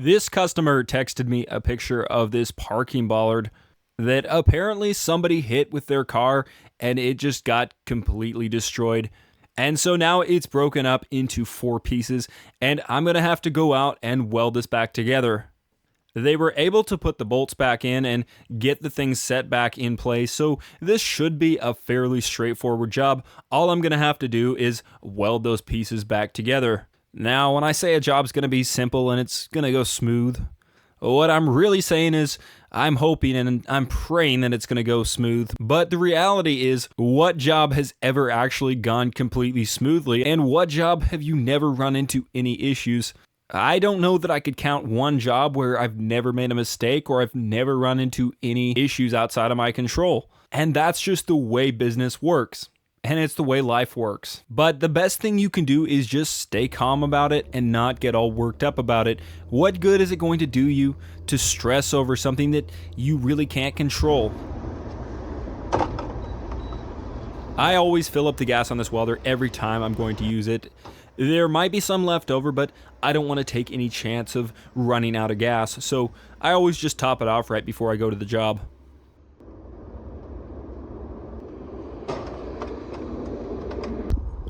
This customer texted me a picture of this parking bollard that apparently somebody hit with their car and it just got completely destroyed. And so now it's broken up into 4 pieces, and I'm going to have to go out and weld this back together. They were able to put the bolts back in and get the things set back in place, so this should be a fairly straightforward job. All I'm going to have to do is weld those pieces back together. Now, when I say a job's going to be simple and it's going to go smooth, what I'm really saying is I'm hoping and I'm praying that it's going to go smooth. But the reality is, what job has ever actually gone completely smoothly? And what job have you never run into any issues? I don't know that I could count one job where I've never made a mistake or I've never run into any issues outside of my control. And that's just the way business works. And it's the way life works. But the best thing you can do is just stay calm about it and not get all worked up about it. What good is it going to do you to stress over something that you really can't control? I always fill up the gas on this welder every time I'm going to use it. There might be some left over, but I don't want to take any chance of running out of gas, so I always just top it off right before I go to the job.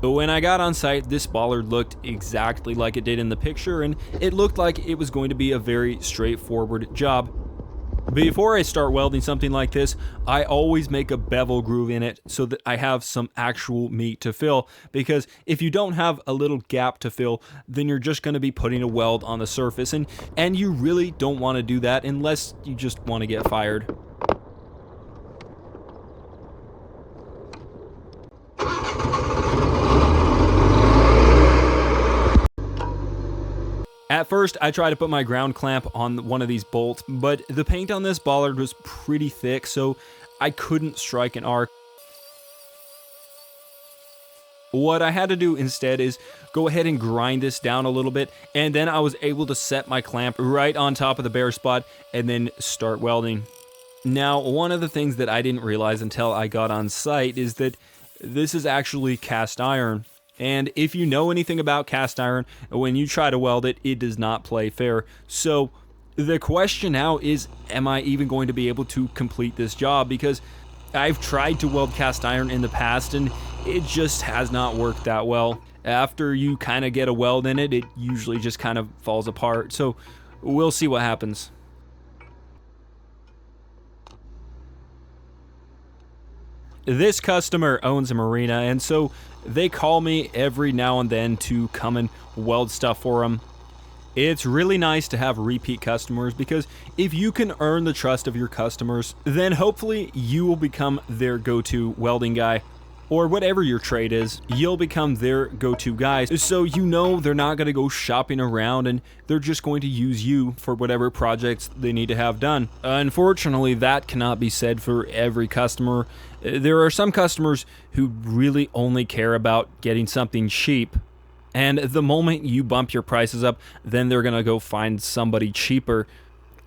When I got on site, this bollard looked exactly like it did in the picture, and it looked like it was going to be a very straightforward job. Before I start welding something like this, I always make a bevel groove in it so that I have some actual meat to fill, because if you don't have a little gap to fill, then you're just going to be putting a weld on the surface, and you really don't want to do that unless you just want to get fired. At first, I tried to put my ground clamp on one of these bolts, but the paint on this bollard was pretty thick, so I couldn't strike an arc. What I had to do instead is go ahead and grind this down a little bit, and then I was able to set my clamp right on top of the bare spot and then start welding. Now, one of the things that I didn't realize until I got on site is that this is actually cast iron. And if you know anything about cast iron, when you try to weld it, it does not play fair. So the question now is, am I even going to be able to complete this job? Because I've tried to weld cast iron in the past and it just has not worked that well. After you kind of get a weld in it, it usually just kind of falls apart. So we'll see what happens. This customer owns a marina, and so they call me every now and then to come and weld stuff for them. It's really nice to have repeat customers, because if you can earn the trust of your customers, then hopefully you will become their go-to welding guy. Or whatever your trade is, you'll become their go-to guy, so you know they're not going to go shopping around and they're just going to use you for whatever projects they need to have done. Unfortunately, that cannot be said for every customer. There are some customers who really only care about getting something cheap, and the moment you bump your prices up, then they're going to go find somebody cheaper.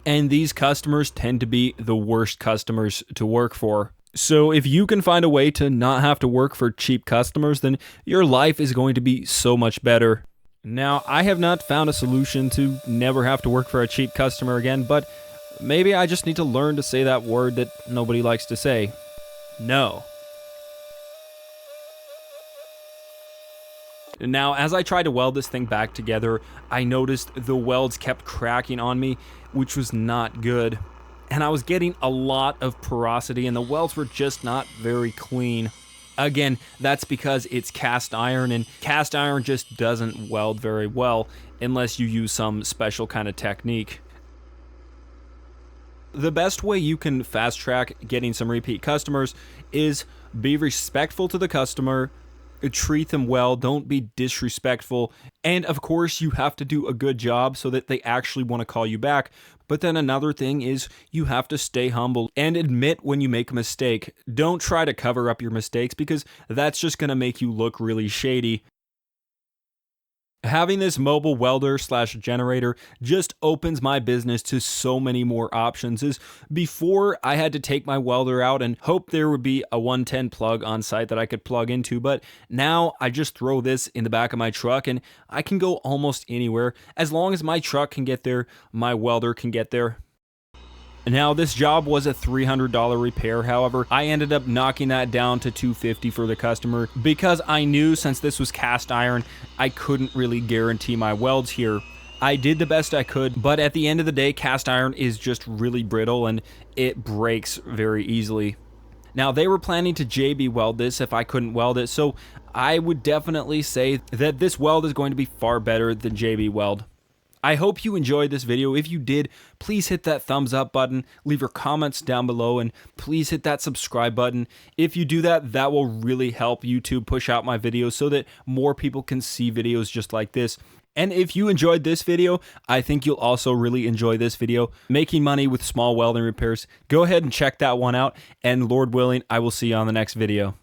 And these customers tend to be the worst customers to work for. So if you can find a way to not have to work for cheap customers, then your life is going to be so much better. Now, I have not found a solution to never have to work for a cheap customer again, but maybe I just need to learn to say that word that nobody likes to say. No. Now, as I tried to weld this thing back together, I noticed the welds kept cracking on me, which was not good. And I was getting a lot of porosity, and the welds were just not very clean. Again, that's because it's cast iron, and cast iron just doesn't weld very well unless you use some special kind of technique. The best way you can fast track getting some repeat customers is be respectful to the customer, treat them well, don't be disrespectful, and of course you have to do a good job so that they actually want to call you back. But then another thing is you have to stay humble and admit when you make a mistake. Don't try to cover up your mistakes, because that's just going to make you look really shady. Having this mobile welder slash generator just opens my business to so many more options. Is before I had to take my welder out and hope there would be a 110 plug on site that I could plug into, but now I just throw this in the back of my truck and I can go almost anywhere. As long as my truck can get there, my welder can get there. Now, this job was a $300 repair. However, I ended up knocking that down to $250 for the customer because I knew since this was cast iron, I couldn't really guarantee my welds here. I did the best I could, but at the end of the day, cast iron is just really brittle and it breaks very easily. Now, they were planning to JB weld this if I couldn't weld it, so I would definitely say that this weld is going to be far better than JB weld. I hope you enjoyed this video. If you did, please hit that thumbs up button, leave your comments down below, and please hit that subscribe button. If you do that, that will really help YouTube push out my videos so that more people can see videos just like this. And if you enjoyed this video, I think you'll also really enjoy this video, making money with small welding repairs. Go ahead and check that one out, and Lord willing, I will see you on the next video.